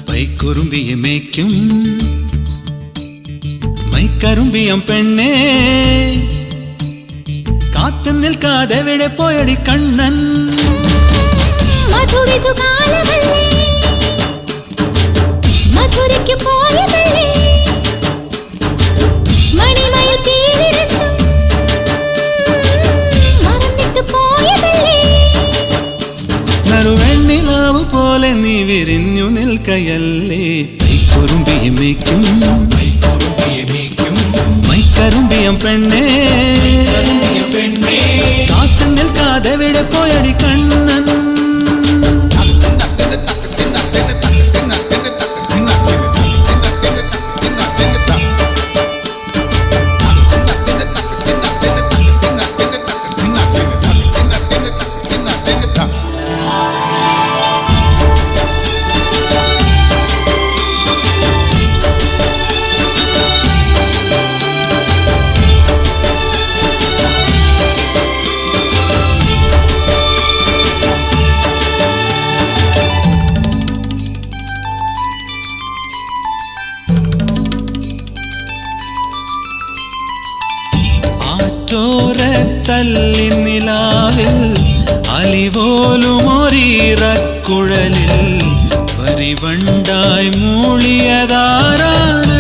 പൈക്കുറുമ്പിയെ മേയ്ക്കും മൈക്കറുമ്പിയം പെണ്ണേ, കാത്തു നിൽക്കാതെ എവിടെ പോയടി കണ്ണൻ. മധുരയ്ക്ക് പോയതല്ലേ മണിമയിൽ തീരിരണ്ടും മറന്നിട്ട് പോയതല്ലേ. നറുവെണ്ണിലാവ് പോലെ നീ വിരിഞ്ഞു നിൽക്കയല്ലേ. പൈക്കുറുമ്പിയെ മേയ്ക്കും മൈക്കറുമ്പിയം പെണ്ണേ, കാത്തു നിൽക്കാതെ എവിടെ പോയടി കണ്ണൻ. തല്ലി നിലാവിൽ അലിപോലുമൊരീറക്കുഴലിൽ പരിവണ്ടായി മൂളിയതാരാണ്.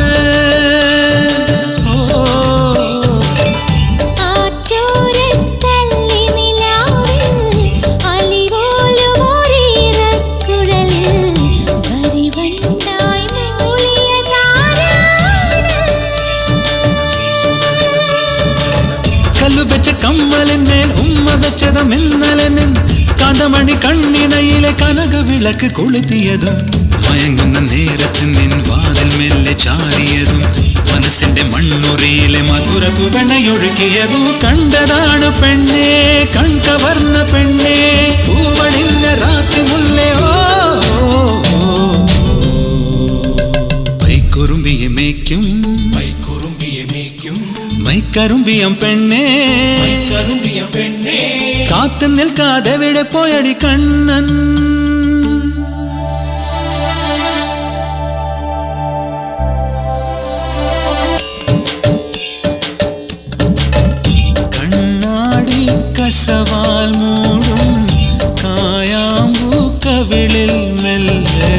കമ്മലിന്മേൽ ഉമ്മ വെച്ചതും ഇന്നലെ നിൻ കാന്തമണി കണ്ണിണയിലെ കനക വിളക്ക് കൊളുത്തിയതും മയങ്ങുന്ന നേരത്തിൽ നിൻ വാതിൽ മെല്ലെ ചാരിയതും മനസ്സിന്റെ മണ്ണുറിയിലെ മധുര തുവണയൊഴുക്കിയതും കണ്ടതാണ് പെണ്ണേ, കൺകവർന്ന പെണ്ണേ, പൂവണിഞ്ഞ രാത്രി മുല്ലേ. ഓ പൈക്കുറുമ്പിയെ മേയ്ക്കും മൈക്കറുമ്പിയം പെണ്ണേ, കാത്തു നിൽക്കാതെ എവിടെ പോയടി കണ്ണൻ. കണ്ണാടി കസവാൽ മൂടും കായാമ്പൂ കവിളിൽ മെല്ലെ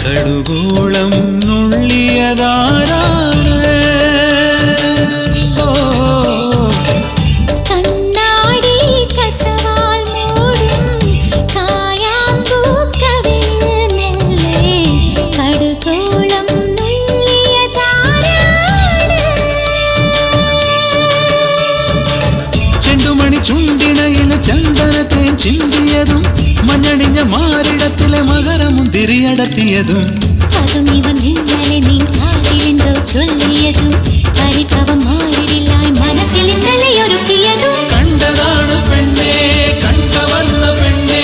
കടുകോളം നുള്ളിയതാരാണ്. ചുണ്ടിണയിലെ ചന്ദനത്തെ ചിന്തിയതും മഞ്ഞണിഞ്ഞ മാറിടത്തിലെ മകരമുന്തിരിയടത്തിയതും അതും ഇവൻ ഇന്നലെ നീ കാതിലെന്തോ ചൊല്ലിയതും പരിഭവം മാറിടില്ലായി മനസ്സിൽ ഇന്നലെ ഒരുക്കിയതും കണ്ടതാണ് പെണ്ണേ, കണ്ടവന്ന പെണ്ണേ,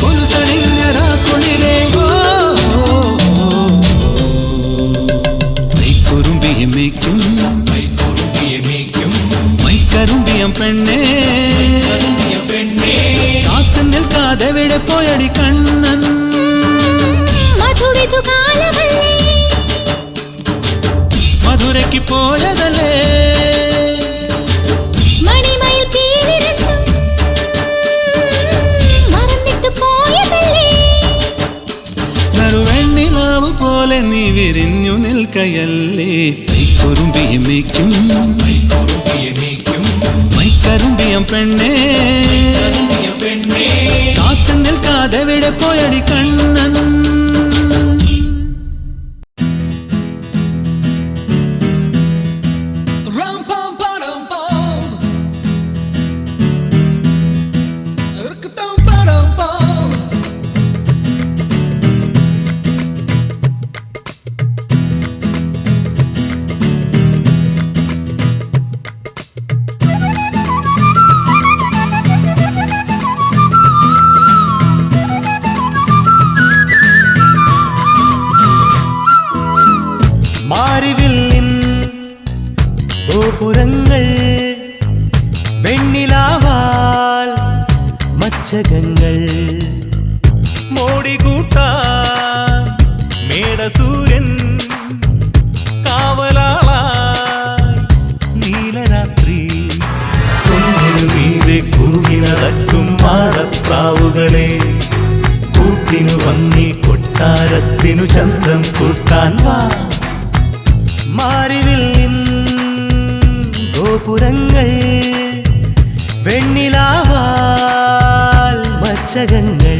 കൊലുസണിഞ്ഞ രാക്കുളിലെ. പൈക്കുറുമ്പിയെ മേയ്ക്കും മൈക്കറുമ്പിയം പെണ്ണേ, കാത്തു നിൽക്കാതെ എവിടെ പോയടി കണ്ണൻ. മധുരയ്ക്ക് പോയതല്ലേ പെണ്ണേ കാത്തു നിൽക്കാതെവിടെ പോയടി കണ്ണൻ. ഗോപുരങ്ങൾ വെണ്ണിലാവാൽ മച്ചകങ്ങൾ മോടികൂട്ടാൻ മേടസൂര്യൻ കാവലാളായി നീലരാത്രി കുന്നിനുമീതെ കുറുകി നടക്കും മാടപ്രാവുകളെ കൂട്ടിനു വന്നി കൊട്ടാരത്തിനു ചന്തം കൂട്ടാൻ വാ. മാറിവില്ലിൻ ഗോപുരങ്ങൾ വെണ്ണിലാവാൽ മച്ചകങ്ങൾ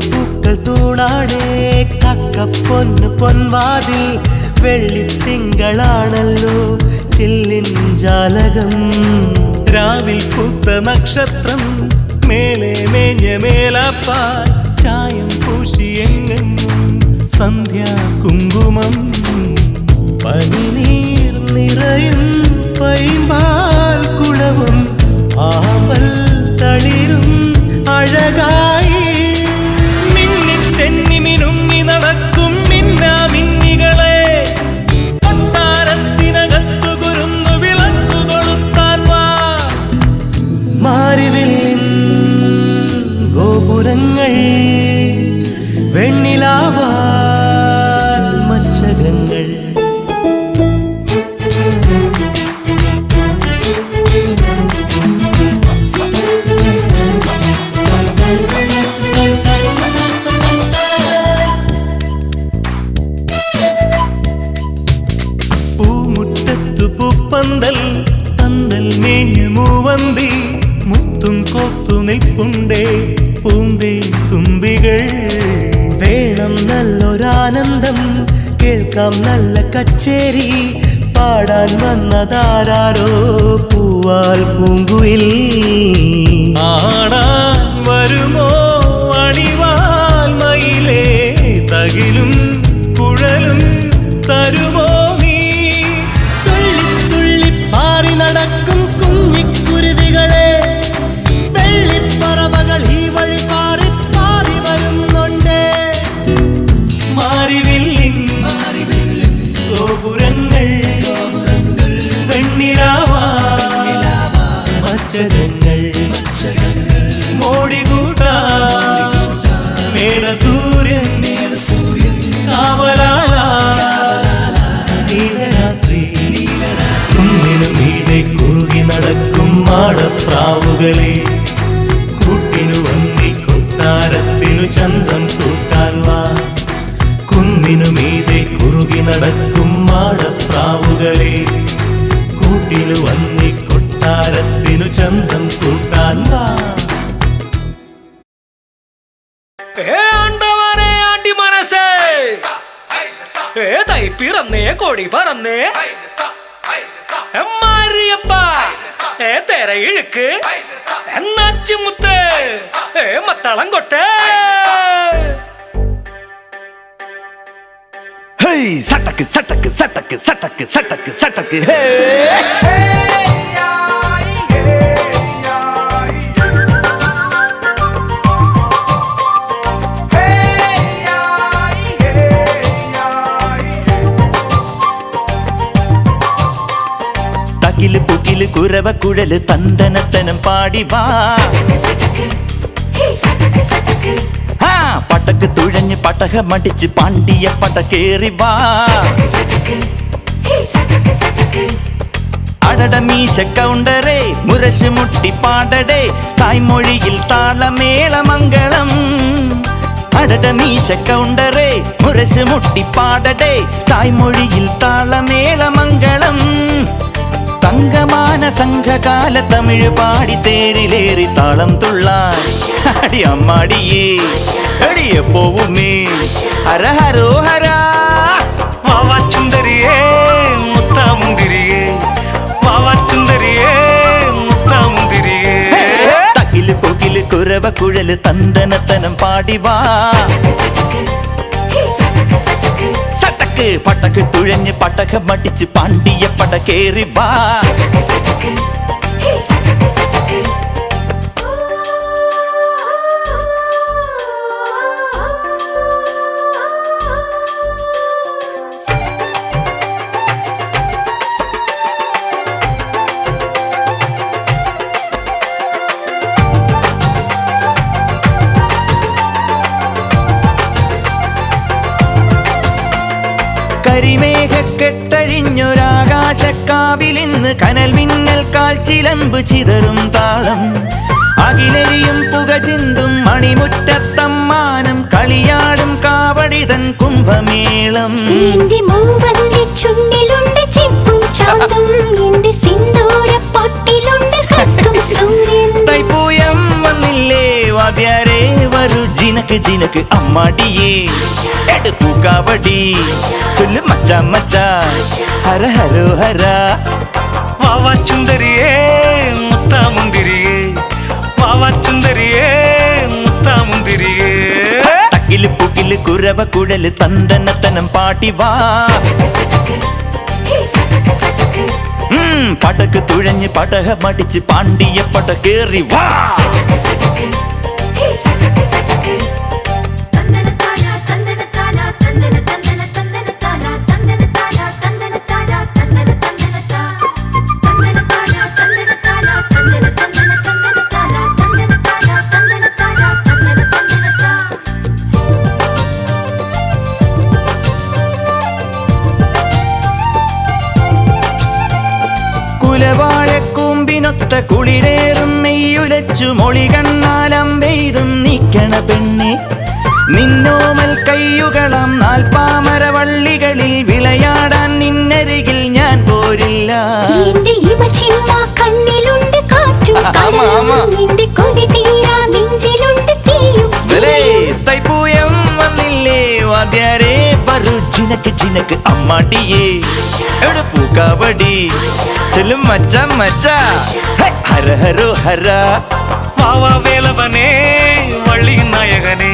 പൂക്കൾ തൂണാടേ കക്കപ്പൊന്ന് പൊൻവാതിൽ വെള്ളിത്തിങ്കളാണല്ലോ ചില്ലിൻ ജാലകം. രാവിൽ പൂത്ത നക്ഷത്രം മേലെ മേഞ്ഞ മേലാപ്പാൽ ചായം പൂശിയെങ്ങും സന്ധ്യാ കുങ്കുമം പനിനീർ നിറയും പൈമ്പാൽ കുളവും ആമ്പൽ തളിരും അഴകായി തെന്നിമിനുങ്ങി നടക്കും മിന്നാമിന്നികളെ കൊട്ടാരത്തിനകത്തു കുരുന്നു വിളക്കു കൊളുത്താൻ വാ. മാറിവില്ലിൻ ഗോപുരങ്ങൾ വെണ്ണിലാവാൽ മച്ചകങ്ങൾ പന്തൽ പന്തൽ മേഞ്ഞു മൂവന്തി മുത്തും കോത്തു നിൽപ്പുണ്ടേ പൂന്തേ തുമ്പികൾ. വേണം നല്ലൊരാനന്ദം കേൾക്കാം നല്ല കച്ചേരി പാടാൻ വന്നതാരോ പൂവാൽ പൂങ്കുയിൽ. ആടാൻ വരുമോ അണിവാൽ മയിലേ തകിലും കുഴലും തരുമോ നടക്കും കുഞ്ഞിക്കുരുവികളെ വെള്ളിപ്പറവകൾ ഈ വഴി പാറി പാറി വരുന്നുണ്ട്. മാറിവില്ലിൻ ഗോപുരങ്ങൾ വെണ്ണിലാവാൽ മച്ചകങ്ങൾ മോടികൂട്ടാൻ മേടസൂര്യൻ കാവലാളായി നീലരാത്രി കുന്നിനുമീതെ കുറുകി നടക്കും മാടപ്രാവുകളെ കൂട്ടിനു വന്നി കൊട്ടാരത്തിനു ചന്തം കൂട്ടാൻ വാ. കുന്നിനുമീതെ കുറുകി നടക്കും മാടപ്രാവുകളെ കൂട്ടിനു വന്നി കൊട്ടാരത്തിനു ചന്തം കൂട്ടാൻ വാ. പിറന്നേ കൊടി പറന്നേ തെര ഇഴുക്ക് എന്നാച്ചുമുത്ത് മത്തളം കൊട്ടേ സട്ടക്ക് സട്ടക്ക് സട്ടക്ക് സട്ടക്ക് സട്ടക്ക് സട്ടക്ക് ഹേ തകില് പുകില് കുരവ കുഴല് തന്തനത്തനം പാടി വാ പടക്ക് തുഴഞ്ഞ് പടക മടിച്ച് പാണ്ടിയ പടക്കേറി വാ അടട മീശ കൗണ്ടറേ മുരശ് മുട്ടി പാടടേ തായ്മൊഴിയിൽ താളമേളമംഗളം അടട മീശ കൗണ്ടറേ മുരശ് മുട്ടി പാടടേ തായ്മൊഴിയിൽ താളമേളമംഗളം തങ്കമാന സംഘകാല തമിഴ് പാടി തേരിലേറി താളം തുള്ളാൻ അടി അമ്മാടിയേ അടിയ പോവുമേ ഹര ഹരോ ഹരാ വാവാ ചുന്ദരിയേ മുത്താമുന്തിരിയേ വാവാ ചുന്ദരിയേ മുത്താമുന്തിരിയേ തകില് പുകില് കുരവ കുഴല് തന്തനത്തനം പാടി വാ സട്ടക്ക് പടക്ക് തുഴഞ്ഞ് പടക മടിച്ച് പാണ്ടിയ പടക്കേറി വാ കരിമേഘക്കെട്ടഴിഞ്ഞൊരാകാശക്കാവിലിന്ന് കനൽ മിന്നൽ കാൽച്ചിലമ്പ് ചിതറും താളം അകിലരിയും പുക ചിന്തും മണിമുറ്റത്തമ്മാനം കളിയാടും കാവടിതൻ കുംഭമേളം തൈപ്പൂയം വന്നില്ലേ വാദ്യാരേ വരൂ ജിനക്ക് ജിനക്ക് അമ്മാടിയേ എടുപ്പൂക്കാവടി ചൊല്ലു മച്ചാ മച്ചാ ഹര ഹരോ ഹര വാവാ ചുന്ദരിയേ മുത്താമുന്തിരിയേ വാവാ ചുന്ദരിയേ മുത്താമുന്തിരിയേ തകില് പുകില് കുരവ കുഴല് തന്തനത്തനം പാടി വാ പടക്ക് തുഴഞ്ഞ് പടക മടിച്ച് പാണ്ടിയ പടക്കേറി വാ കുലവാഴക്കൂമ്പിനൊത്ത കുളിരേറും നെയ്യുലച്ചു മൊളി കണ്ണാലം പെയ്തും നീക്കണ പെണ്ണെ നിന്നോമൽ കയ്യുകളം നാൽപ്പാമരവള്ളികളിൽ വിളയാടാൻ നിന്നരികിൽ ഞാൻ പോരില്ല തൈപ്പൂയം വന്നില്ലേ വാദ്യാരേ വരൂ ജിനക്ക് ജിനക്ക് അമ്മാടിയേ എടുപ്പൂക്കാവടി ചൊല്ലും മച്ചാ മച്ചാ ഹര ഹരോ ഹര വാവാ വേലവനേ വള്ളി നായകനേ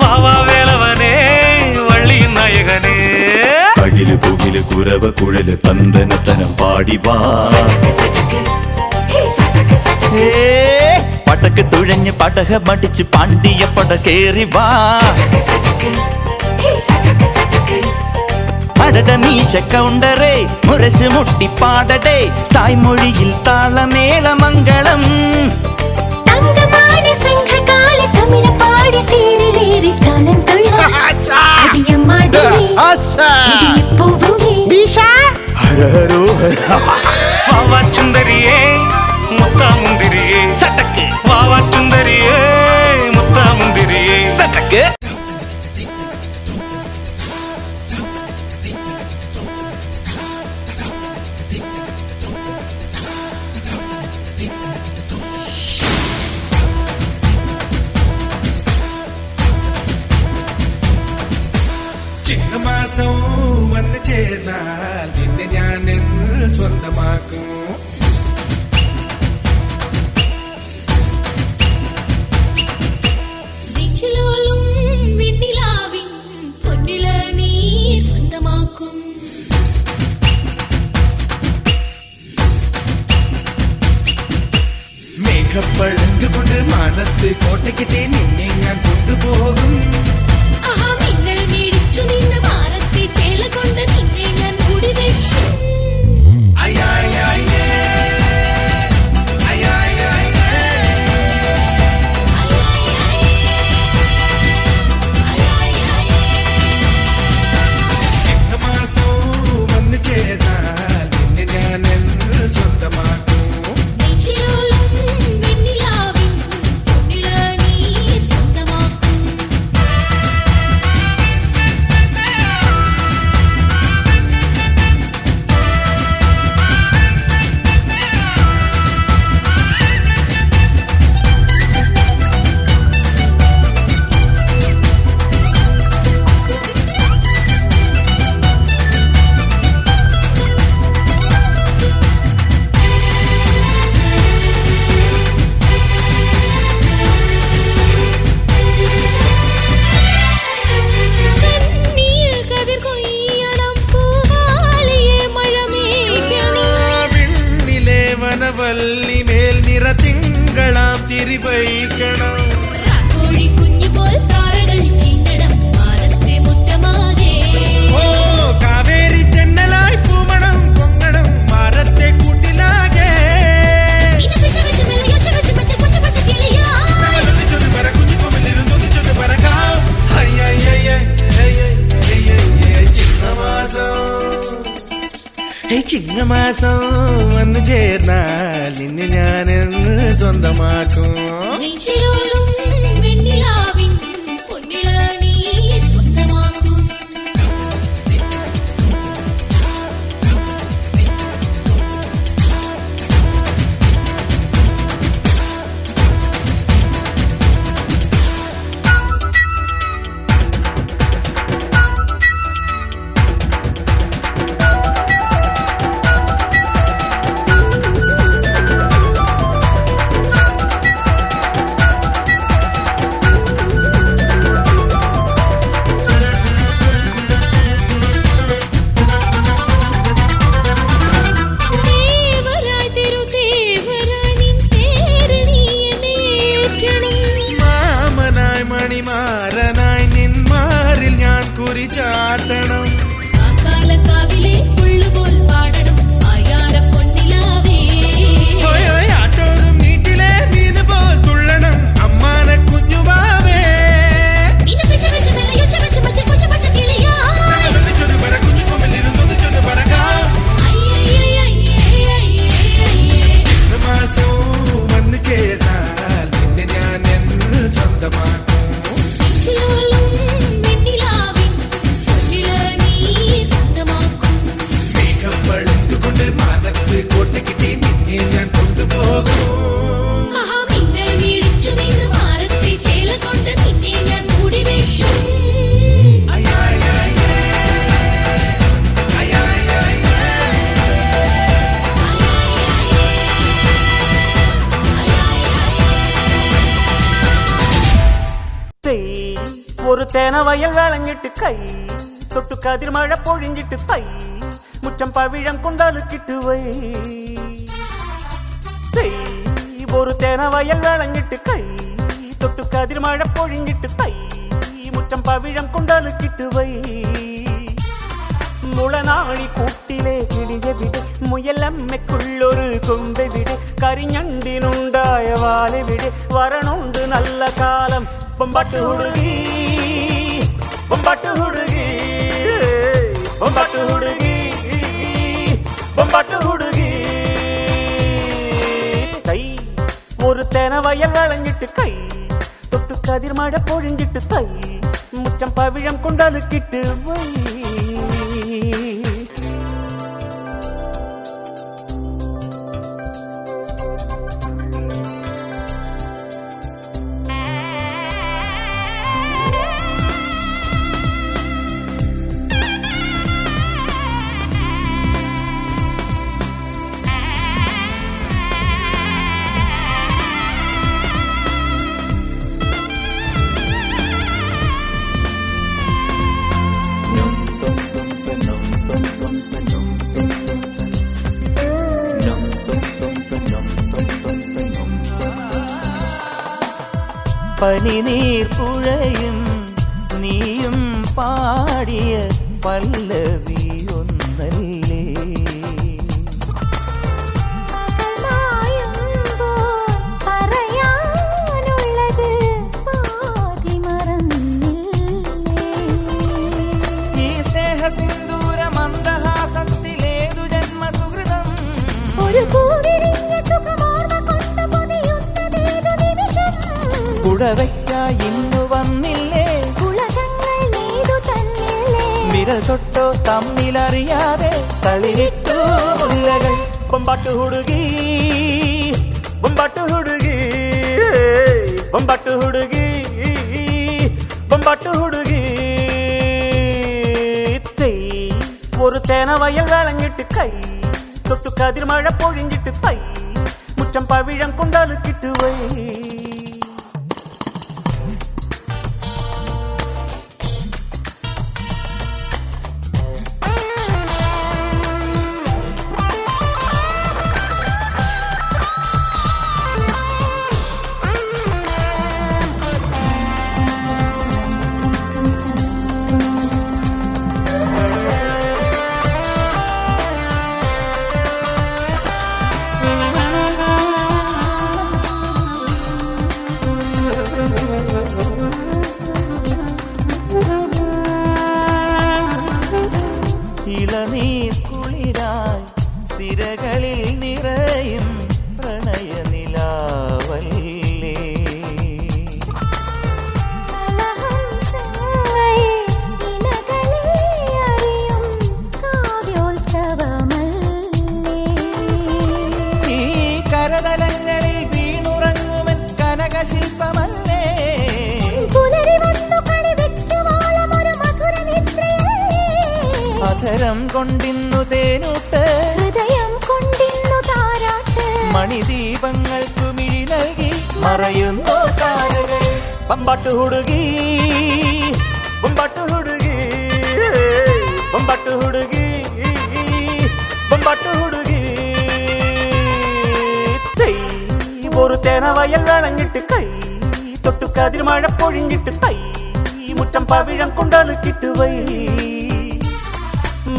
വാവാ വേലവനേ വള്ളി നായകനേ തകില് പുകില് കുരവ കുഴല് തന്തനത്തനം പാടി വാ പടക്ക് തുഴഞ്ഞ് പടക മടിച്ച് പാണ്ടിയ പടക്കേറി വാ അടട മീശ കൗണ്ടറേ മുരശ് മുട്ടി പാടടേ തായ്മൊഴിയിൽ താളമേളമംഗളം ഹര ഹരോ ഹര വാവാ ചുന്ദരിയേ മുത്താമുന്തിരിയേ സട്ടക്ക് വാവാ ചുന്ദരിയേ മുത്താമുന്തിരിയേ സട്ടക്ക് ചിങ്ങമാസം വന്ന് ചേർന്നാൽ നിന്നെ ഞാൻ സ്വന്തമാക്കും മേഘപ്പഴങ്കുകൊണ്ട് മാനത്ത് കോട്ടയ്ക്കിട്ടേ നിന്നെ ഞാൻ കൊണ്ടുപോകും അയ്യാ വല്ലി മേൽ നിറ തിങ്കളാം തിരിവയ്ക്കണം കോഴിക്കുഞ്ഞു പോൽ താരകൾ ചിന്തണം മാനത്തെ മുറ്റമാകെ ഓ കാവേരി തെന്നലായി പൂമണം പൊങ്ങണം മാരത്തെ കൂട്ടിലാകെ ചിങ്ങമാസം വന്നു ചേർന്നാൽ നിന്നെ ഞാൻ സ്വന്തമാക്കും മണിമാരനായി നിന്മാരിൽ ഞാൻ കുറിച്ചാട്ടണം ആട്ടോറും നീട്ടിലെ മീന് പോൽ തുള്ളണം അമ്മാനെ കുഞ്ഞുവാവേ മാസവും വന്നു ചേർന്നാൽ നിന്നെ ഞാൻ സ്വന്തമാക്കും കോട്ടയ്ക്കിട്ടേ നിന്നെ ഞാൻ കൊണ്ടുപോകും ഒരു തേനവയൽ വിളഞ്ഞിട്ട് കൈ തൊട്ടു കതിർ മഴ പൊഴിഞ്ഞിട്ട് തൈ മുറ്റം പവിഴം കൊണ്ടലുക്കിട്ട് വൈ ഒരു തേനവയൽ വിളഞ്ഞിട്ട് കൈ തൊട്ടു കതിർ മഴ പൊഴിഞ്ഞിട്ട് തൈ മുറ്റം പവിഴം കൊണ്ടലുക്കിട്ട് വൈ മുളനാളി കൂട്ടിലെ കിളിയവിടെ മുയലമ്മയ്ക്കുള്ളൊരു കൊമ്പെവിടെ കരിഞ്ഞണ്ടിനുണ്ടായ വാലെവിടെ വരണുണ്ട് നല്ല കാലം ബൊമ്പാട്ട് ಹುಡುಗಿ ಬೊಂಬಾಟು ಹುಡುಗಿ ಬೊಂಬಾಟು ಹುಡುಗಿ ಬೊಂಬಾಟು ಹುಡುಗಿ കൈ ഒരു തേനവയൽ വിളഞ്ഞിട്ട് കൈ തൊട്ടു കതിർ മഴ പൊഴിഞ്ഞിട്ട് തൈ മുറ്റം പവിഴം കൊണ്ടലുക്കിട്ട് വൈ പനിനീർ പുഴയും നീയും പാടിയ പല്ലവി ഒന്നല്ലേ ഈ സ്നേഹസിന്ദൂര മന്ദഹാസത്തിലേതു ജന്മസുഹൃതം ഒരു കുടവയ്ക്കായി ഇന്നു വന്നില്ലേ വിരൽ തൊട്ടോ തമ്മിലറിയാതെ തളിരിട്ടു മുല്ലകൾ ബൊമ്പാട്ടു ಹುಡುಗಿ ബൊമ്പാട്ടു ಹುಡುಗಿ ബൊമ്പാട്ടു ಹುಡುಗಿ ബൊമ്പാട്ടു ಹುಡುಗಿ ഒരു തേനവയൽ വിളഞ്ഞിട്ട് കൈ തൊട്ടു കതിർ മഴ പൊഴിഞ്ഞിട്ട് തൈ മുറ്റം പവിഴം കൊണ്ടലുക്കിട്ട് വൈ കരളിൽ നിറയും പ്രണയനിലാവല്ലേ ഈ കരതലങ്ങളിൽ വീണുറങ്ങുമൻ കനകശില്പമല്ലേ അധരം കൊണ്ടിന്നു തേനൂട്ട് ഹൃദയം കൊണ്ടിന്നു താരാട്ട് മണിദീപങ്ങൾക്കു മിഴി നൽകി മറയുന്നു താരകൾ ബൊമ്പാട്ട് ಹುಡುಗಿ ಬೊಂಬಾಟು ಹುಡುಗಿ ಬೊಂಬಾಟು ಹುಡುಗಿ ಬೊಂಬಾಟು ಹುಡುಗಿ ഒരു തേനവയൽ വിളഞ്ഞിട്ട് കൈ തൊട്ടു കതിർ മഴ പൊഴിഞ്ഞിട്ട് തൈ മുറ്റം പവിഴം കൊണ്ടലുക്കിട്ട് വൈ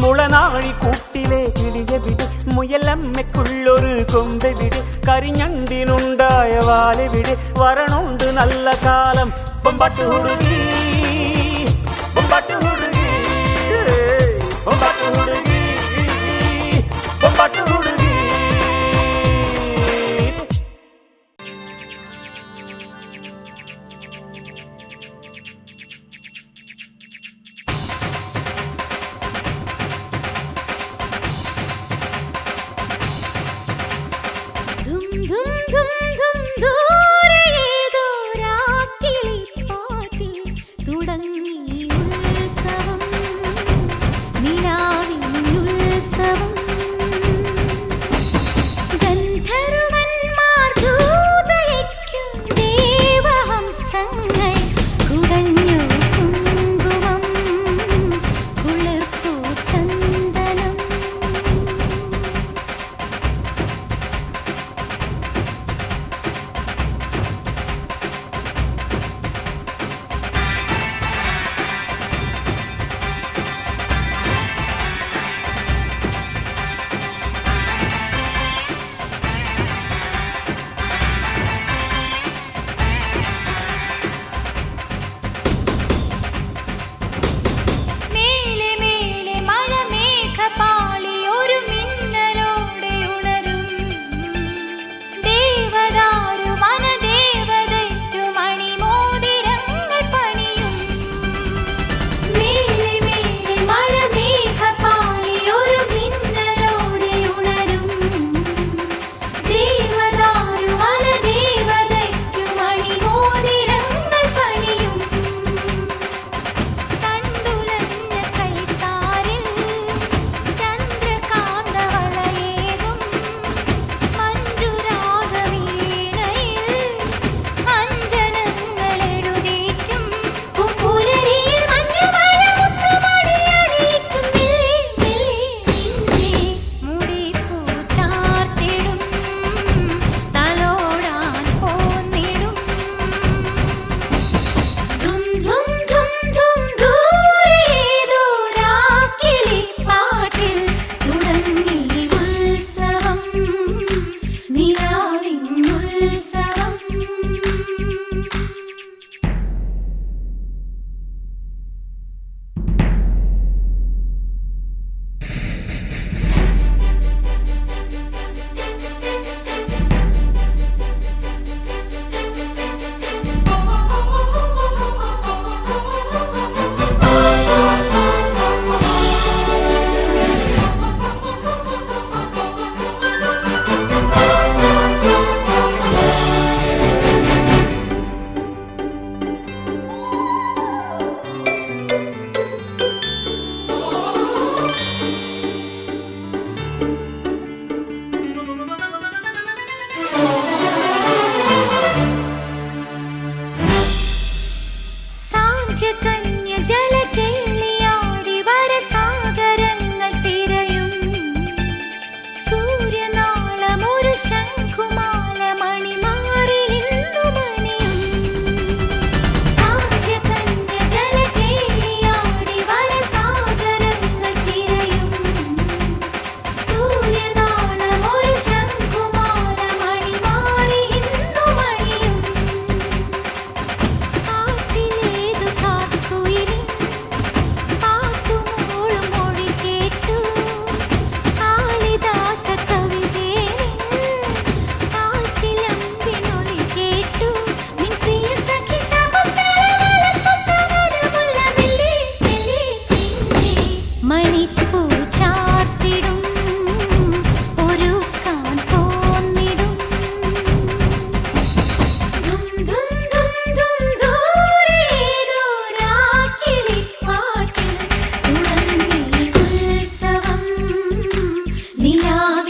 മുളനാഴി കൂട്ടിലെ കിളിയ വിട് മുയലമ്മയ്ക്കുള്ളൊരു കൊമ്പ വിട് കരിഞ്ഞണ്ടിനുണ്ടായ വാല വിട് വരണുണ്ട് നല്ല കാലം ബൊമ്പാട്ട് ಹುಡುಗಿ ബൊമ്പാട്ട് ಹುಡುಗಿ ബൊമ്പാട്ട് ಹುಡುಗಿ ബൊമ്പാട്ട് ಹುಡುಗಿ ധും ധും ധും ധും ദൂരെ ഏതോ രാക്കിളിപ്പാട്ടിൽ തുടങ്ങി ഉത്സവം നിലാവിൻ ഉത്സവം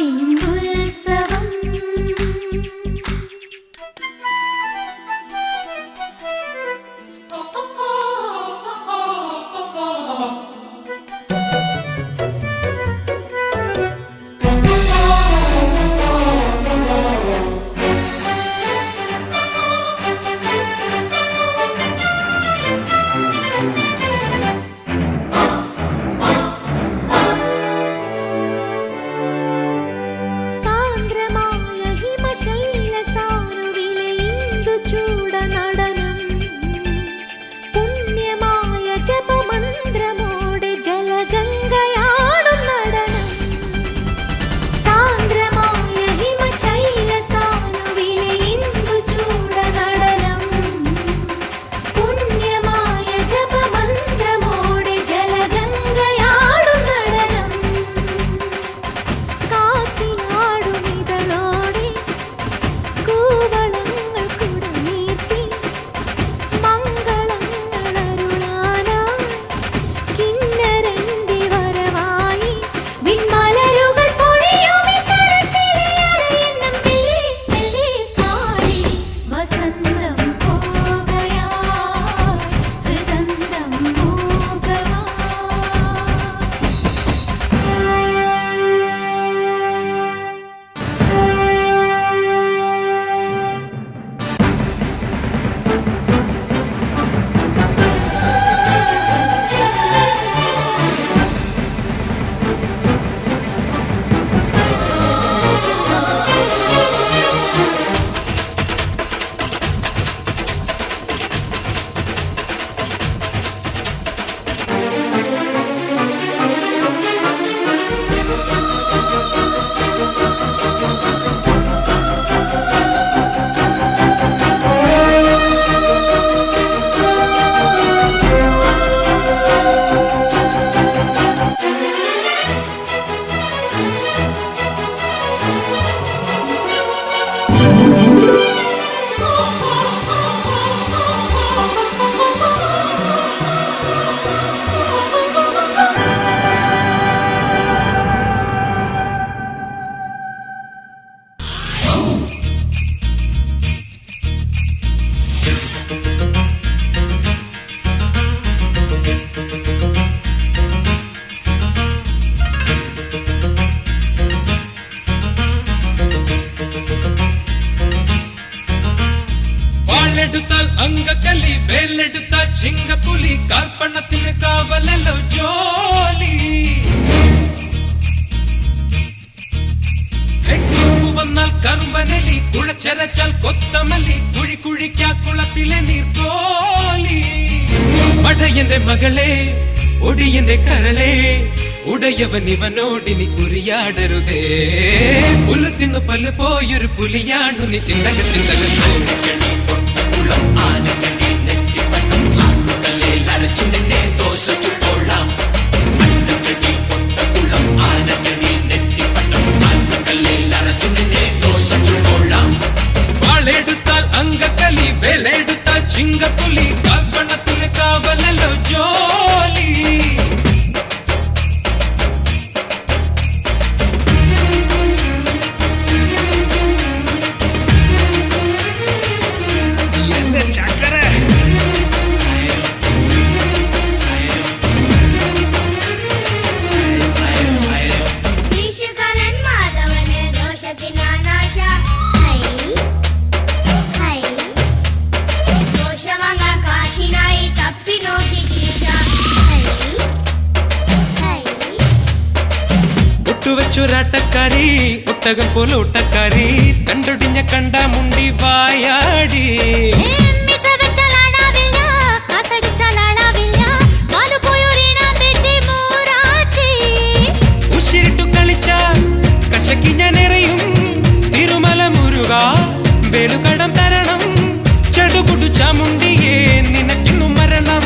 ഉത്സവം വേലെടുത്താൽ അങ്കക്കല്ലി വേലെടുത്താൽ ചിങ്കപ്പുലി കാർപ്പണത്തിന് കാവലല്ലോ ജോലി വന്നാൽ കറുമ്പനലി കുളച്ചരച്ചാൽ കൊത്തമല്ലി കുഴി കുഴിക്കാ കുളത്തിലെ നീർക്കോലി പടയന്റെ മകളെ ഒടിയന്റെ കരളെ ഉടയവൻ ഇവനോടിനി കുറിയാടരുതേ പുല്ല് തിന്നു പല്ല് പോയൊരു പുലിയാണു നീ ചിന്തക ചിന്തക ആനക്കണ്ണി നെറ്റിപ്പട്ടം ആട്ടുകല്ലിൽ അരച്ചു നിന്നെ ദോശ ചുട്ടോളാം അന്നക്കടി പൊട്ടക്കുളം ആനക്കണ്ണി നെറ്റിപ്പട്ടം ആട്ടുകല്ലിൽ അരച്ചു നിന്നെ ദോശ ചുട്ടോളാം വാളെടുത്താൽ അങ്കക്കലി വേലെടുത്താൽ ചിങ്കപ്പുലി കാൽപ്പണത്തിന് കാവലല്ലോ ജോലി ഒട്ടുവച്ചൊരാട്ടക്കാരി ഒട്ടകം പോലെ ഒട്ടക്കാരി കണ്ടൊടിഞ്ഞ കണ്ട മുണ്ടി വായാടി ഉശിരിട്ടു കളിച്ച കശക്കി ഞാൻ എറിയും തിരുമല മുരുക വേലുകടം തരണം ചടുകുടു ചാമുണ്ടിയേ നിനക്കിന്നു മരണം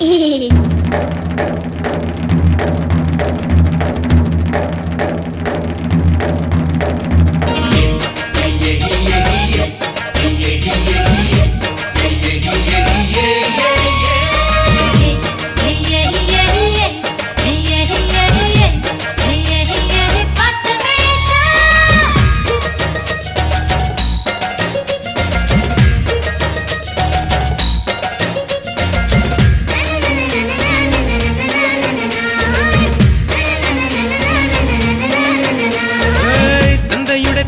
ഈ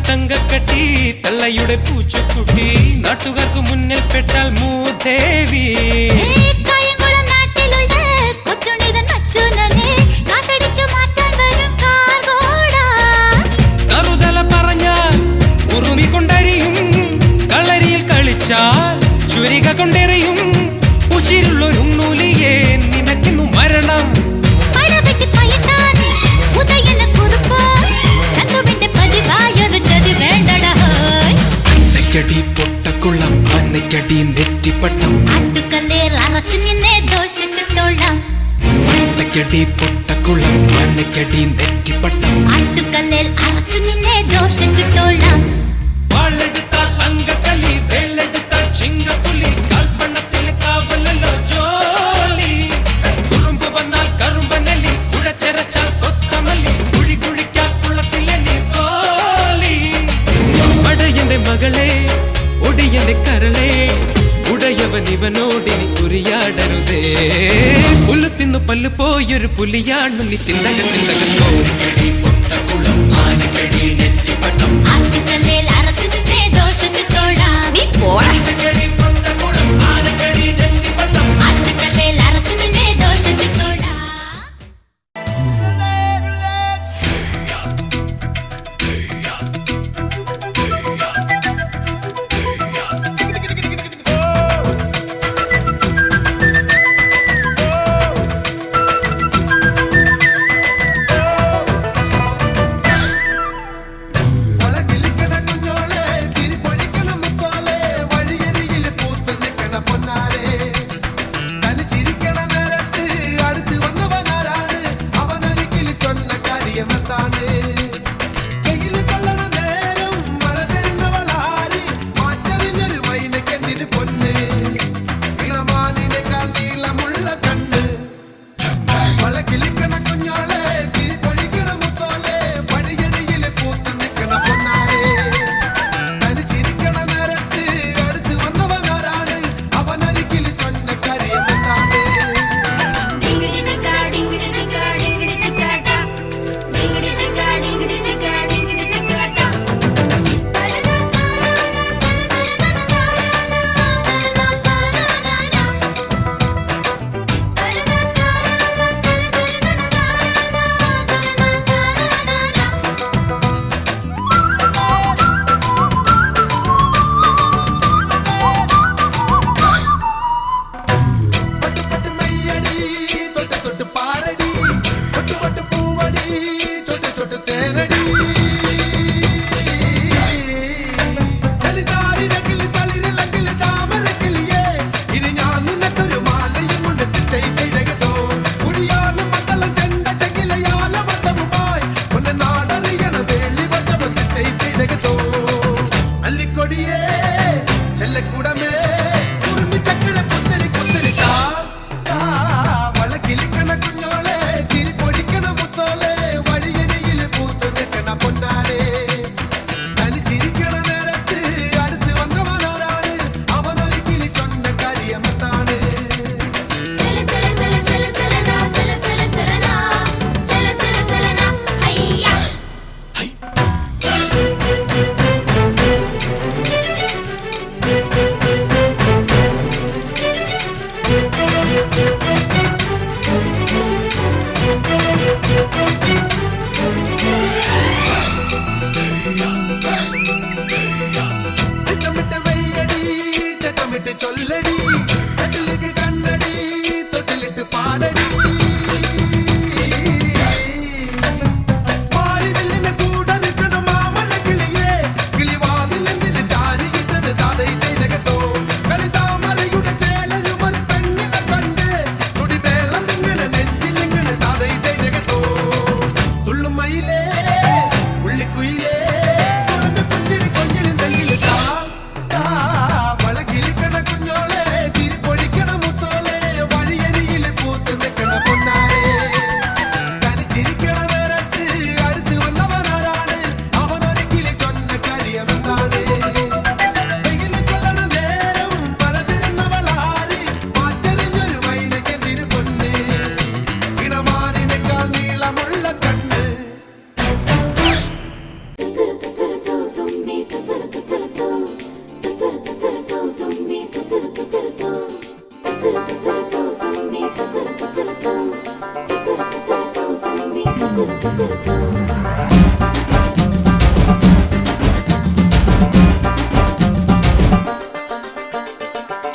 തങ്കക്കട്ടി തള്ളയുടെ പൂച്ചക്കുട്ടി നാട്ടുകാർക്ക് മുന്നിൽ പെട്ടാൽ മൂദേവി കറുതല പറഞ്ഞാൽ ഉറുമി കൊണ്ടരിയും കളരിയിൽ കളിച്ചാൽ ചുരിക കൊണ്ടെറിയും ഉശിരുള്ളൊരു നൂലിയെ നിനക്കിന്നു മരണം അന്നക്കടി പൊട്ടക്കുള്ളം അന്നക്കടി നെറ്റിപ്പട്ടം അന്നക്കടി പൊട്ടക്കുള്ളം അന്നക്കടി നെറ്റിപ്പട്ടം വാളെടുത്താൽ അങ്കക്കലി വേലെടുത്താൽ ചിങ്കപ്പുലി കാൽപ്പണത്തിൽ കാവലല്ലോ ജോലി കുറുമ്പ് വന്നാൽ കറുമ്പനലി കുഴച്ചരച്ചാൽ കൊത്തമല്ലി കുഴി കുഴിക്കാൻ കുളത്തിലെ നീ കോലി പടയന്റെ മകളെ ഒടിയന്റെ കരളെ ഉടയവൻ ഇവനോടിനി കുറിയാടരുതേ പുല്ല് തിന്നു പല്ല് പോയൊരു പുലിയാണു നീ തിന്തകത്തിന്തകത്തോ പൊട്ടക്കുളം ആനക്കടി നെറ്റിപ്പട്ടം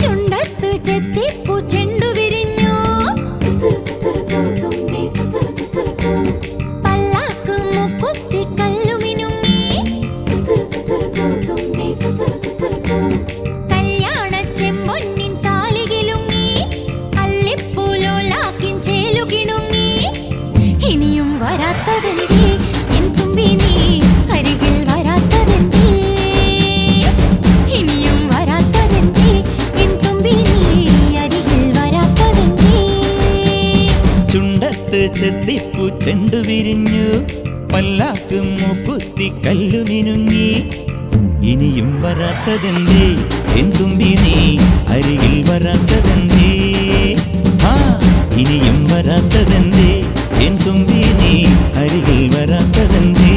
ചുണ്ടത്ത് ചെത്തിപ്പൂ ചെണ്ടു വിരിഞ്ഞു പല്ലാക്ക് മുക്കുത്തി കല്ലുമിനുങ്ങി കല്യാണ ചെമ്പൊന്നിൻ താലികിലുങ്ങി അല്ലിപ്പൂലോലാക്കിൻ ചേലുകിണുങ്ങി ഇനിയും വരാത്തതെന്തേ എൻ തുമ്പി നീ അരികിൽ വരാത്തതെന്തേ ഇനിയും വരാത്തതെന്തേ എൻ തുമ്പി നീ അരികിൽ വരാത്തതെന്തേ ചുണ്ടത്ത് ചെത്തിപ്പൂ ചെണ്ടു വിരിഞ്ഞു പല്ലാക്ക് മൂക്കുത്തി കല്ലു മിനുങ്ങി ഇനിയും വരാത്തതെന്തേ എൻ തുമ്പി നീ അരികിൽ വരാത്തതെന്തേ ആ ഇനിയും വരാത്തതെന്തേ എൻ തുമ്പി നീ അരികിൽ വരാത്തതെന്തേ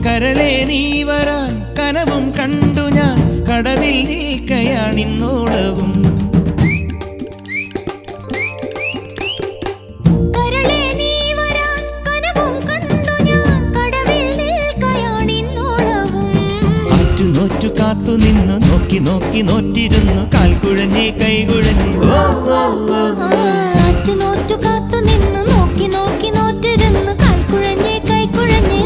കരളെ നീ വരാൻ കനവും കണ്ടു ഞാൻ കടവിൽ നിൽക്കയാണിന്നോളവും കരളെ നീ വരാൻ കനവും കണ്ടു ഞാൻ കടവിൽ നിൽക്കയാണിന്നോളവും നോറ്റു കാത്തു നിന്നു നോക്കി നോക്കി നോറ്റിരുന്നു കാൽക്കുഴഞ്ഞേ കൈകുഴഞ്ഞേ ആറ്റു നോറ്റു കാത്തു നിന്നു നോക്കി നോക്കി നോറ്റിരുന്നു കാൽക്കുഴഞ്ഞേ കൈക്കുഴഞ്ഞേ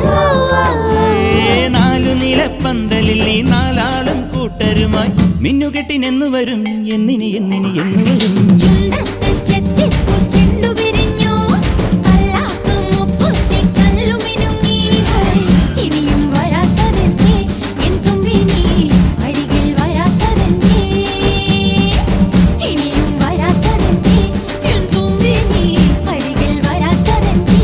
നാലു നിലപ്പന്തലിൽ ഈ നാലാളും കൂട്ടരുമായി മിന്നുകെട്ടിനെന്നു വരും എന്നിനി എന്നിനി എന്നു വരും ചുണ്ടത്ത് ചെത്തിപ്പൂ ചെണ്ടു വിരിഞ്ഞു പല്ലാക്ക് മുക്കുത്തി കല്ലുമിനുങ്ങി ഇനിയും വരാത്തതെന്തേ എൻ തുമ്പി നീ അരികിൽ വരാത്തതെന്തേ ഇനിയും വരാത്തതെന്തേ എൻ തുമ്പി നീ അരികിൽ വരാത്തതെന്തേ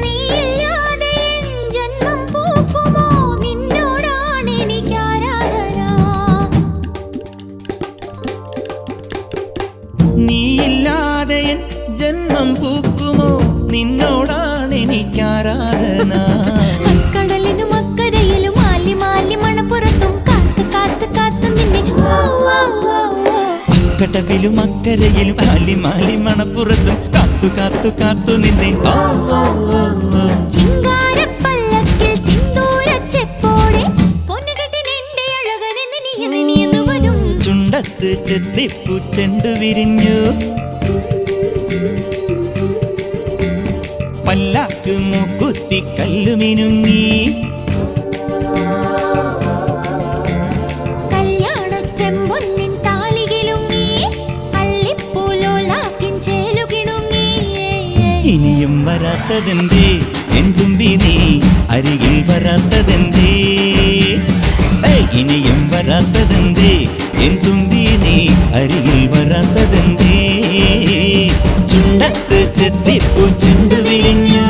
നീയില്ലാതെ ജന്മം പൂക്കുമോ നിന്നോടാണ് എനിക്ക് ആരാധന നീയില്ലാതെ എൻ ജന്മം പൂക്കുമോ നിന്നോടാണ് എനിക്കാരാധന കടലിനും അക്കരയിലും മാലി മാലി മണപ്പുറത്തും കാത്ത് കാത്ത് കാത്ത് നിന്നെ കടവിലും അക്കരയിലും മാലി മാലി മണപ്പുറത്തും കാത്തു കാത്തു കാത്തു നിന്നെ ചിങ്കാരപ്പല്ലക്കിൽ സിന്ദൂരച്ചെപ്പോടെ പൊന്നുകെട്ടിനെന്റെ അഴകനെ നിനിയെന്ന് വരും ചുണ്ടത്ത് ചെത്തിപ്പൂ ചെണ്ടു വിരിഞ്ഞു പല്ലാക്ക് മൂക്കുത്തി കല്ലു മിനുങ്ങി കല്യാണ ചെമ്പൊന്നിൻ താലികിലുങ്ങി അല്ലിപ്പൂലോലാക്കിൻ ചേലുകിണുങ്ങി ഇനിയും വരാത്തതെന്തേ എൻ തുമ്പി നീ അരികിൽ വരാത്തതെന്തേ ഇനിയും വരാത്തതെന്തേ എൻ തുമ്പി നീ അരികിൽ വരാത്തതെന്തേ ചുണ്ടത്ത് ചെത്തിപ്പൂ ചെണ്ടു വിരിഞ്ഞു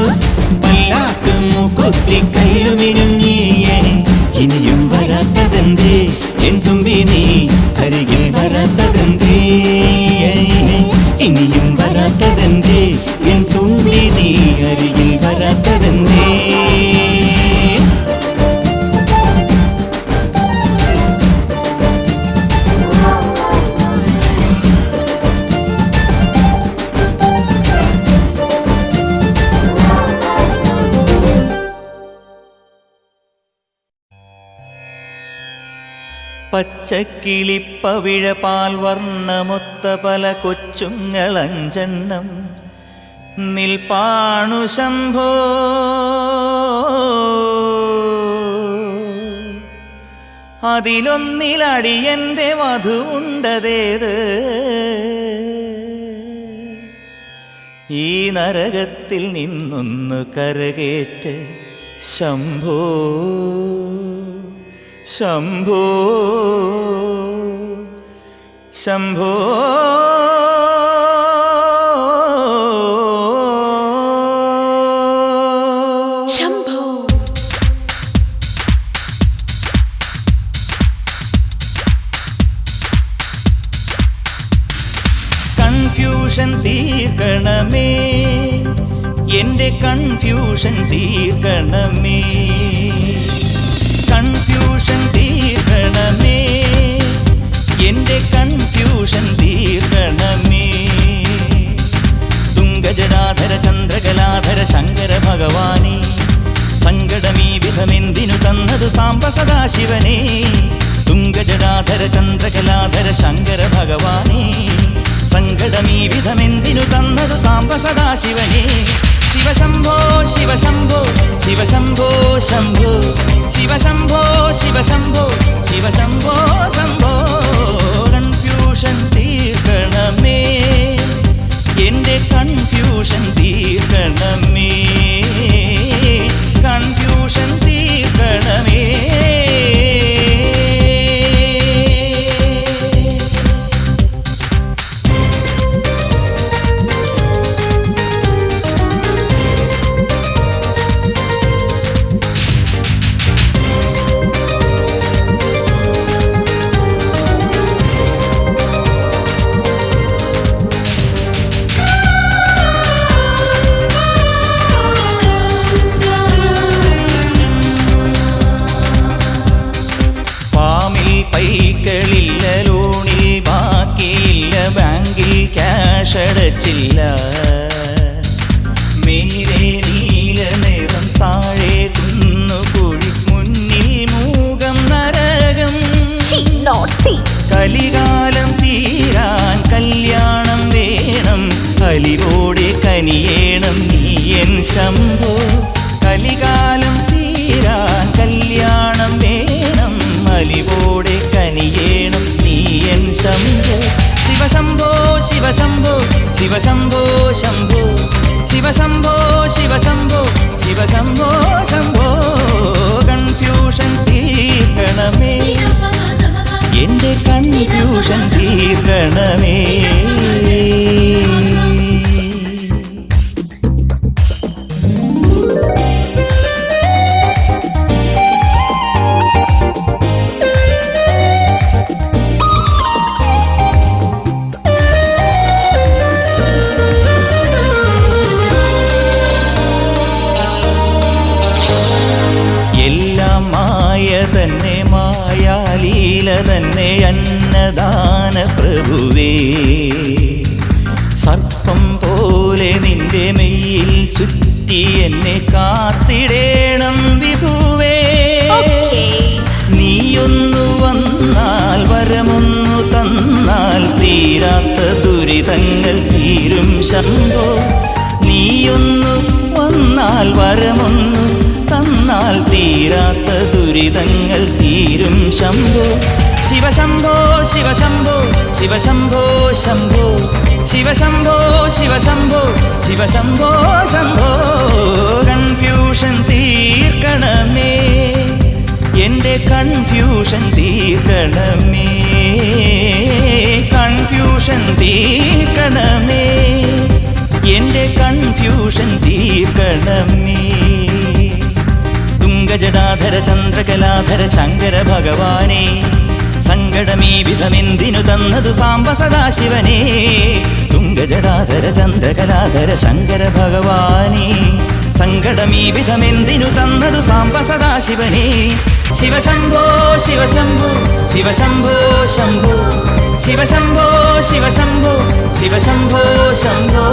പല്ലാക്ക് മൂക്കുത്തി കയ്യു മിനുങ്ങി ഇനിയും വരാത്തതെന്തേ എൻ തുമ്പി നീ അരികിൽ വരാത്തതെന്തേ ഇനിയും വരാത്തതെന്തേ എൻ തുമ്പി നീ അരികിൽ വരാത്തതെന്തേ പച്ചക്കിളിപ്പവിഴ പാൽ വർണ്ണമൊത്ത പല കൊച്ചുങ്ങളഞ്ചെണ്ണം നിൽപ്പാണു ശംഭോ. അതിലൊന്നിലടിയന്റെ വധു ഉണ്ടതേത്? ഈ നരകത്തിൽ നിന്നൊന്നു കരകേറ്റ് ശംഭോ ശംഭോ ശംഭോ. കൺഫ്യൂഷൻ തീർക്കണമേ, എൻ്റെ കൺഫ്യൂഷൻ തീർക്കണമേ. കൺഫ്യൂഷൻ തീർക്കണമേ, എൻ്റെ കൺഫ്യൂഷൻ തീർക്കണമേ. തുംഗജടാധര ചന്ദ്രകലാധര ശങ്കര ഭഗവാനേ, സങ്കടമീ വിധമെന്തിനു തന്നതു സാംബ സദാശിവനേ. തുംഗജടാധര ചന്ദ്രകലാധര ശങ്കര ഭഗവാനേ, സങ്കടമീ വിധമെന്തിനു തന്നതു സാംബ സദാശിവനേ. ശിവശംഭോ ശിവശംഭോ ശിവശംഭോ ശംഭോ ശിവശംഭോ ശിവശംഭോ ശിവശംഭോ ശംഭോ. കൺഫ്യൂഷൻ തീർക്കണമേ, എൻ്റെ കൺഫ്യൂഷൻ തീർക്കണമേ. കൺഫ്യൂഷൻ തീർക്കണമേ. പൈക്കളില്ല, ലോണിൽ ബാക്കിയില്ല, ബാങ്കിൽ ക്യാഷ് അടച്ചില്ല. മേലെ നീല നിറം, താഴെ കുന്നുകുഴി, മുന്നിൽ മൂകം നരകം. കലികാലം തീരാൻ കല്യാണം വേണം, കലിവോടെ കനിയേണം നീയൻ ശംഭോ. കലികാലം തീരാൻ കല്യാണം വേണം, അലിവോടെ കനിയേണം നീയൻ ശംഭോ. ശിവശംഭോ ശിവശംഭോ ശിവശംഭോ ശംഭോ ശിവശംഭോ ശിവശംഭോ ശിവശംഭോ ശംഭോ. കൺഫ്യൂഷൻ തീർക്കണമേ, എൻ്റെ കൺഫ്യൂഷൻ തീർക്കണമേ. എല്ലാം മായ തന്നെ, മായാലീല തന്നെ, അന്നദാന പ്രഭുവേ. സർപ്പം പോലെ നിന്റെ മെയ്യിൽ ചുറ്റി എന്നെ കാത്തിടേണം വിഭുവേ. നീയൊന്നു വന്നാൽ, വരമൊന്നു തന്നാൽ, തീരാത്ത ദുരിതങ്ങൾ തീരും ശംഭോ. നീയൊന്നു വന്നാൽ, വരമൊന്നു തന്നാൽ, തീരാത്ത ദുരിതങ്ങൾ തീരും ശംഭോ. ശിവശംഭോ ശിവശംഭോ ശിവശംഭോ ശംഭോ ശിവശംഭോ ശിവശംഭോ ശിവശംഭോ ശംഭോ. കൺഫ്യൂഷൻ തീർക്കണമേ, എൻ്റെ കൺഫ്യൂഷൻ തീർക്കണമേ. കൺഫ്യൂഷൻ തീർക്കണമേ, എൻ്റെ കൺഫ്യൂഷൻ തീർക്കണമേ. തുംഗജടാധര ചന്ദ്രകലാധര ശങ്കര ഭഗവാനേ, സങ്കടമീ വിധമെന്തിനു തന്നതു സാംബ സദാശിവനേ. തുംഗജടാധര ചന്ദ്രകലാധര ശങ്കര ഭഗവാനേ, സങ്കടമീ വിധമെന്തിനു തന്നതു സാംബ സദാശിവനേ. ശിവശംഭോ ശിവശംഭോ ശിവശംഭോ ശംഭോ ശിവശംഭോ ശിവശംഭോ ശിവശംഭോ ശംഭോ.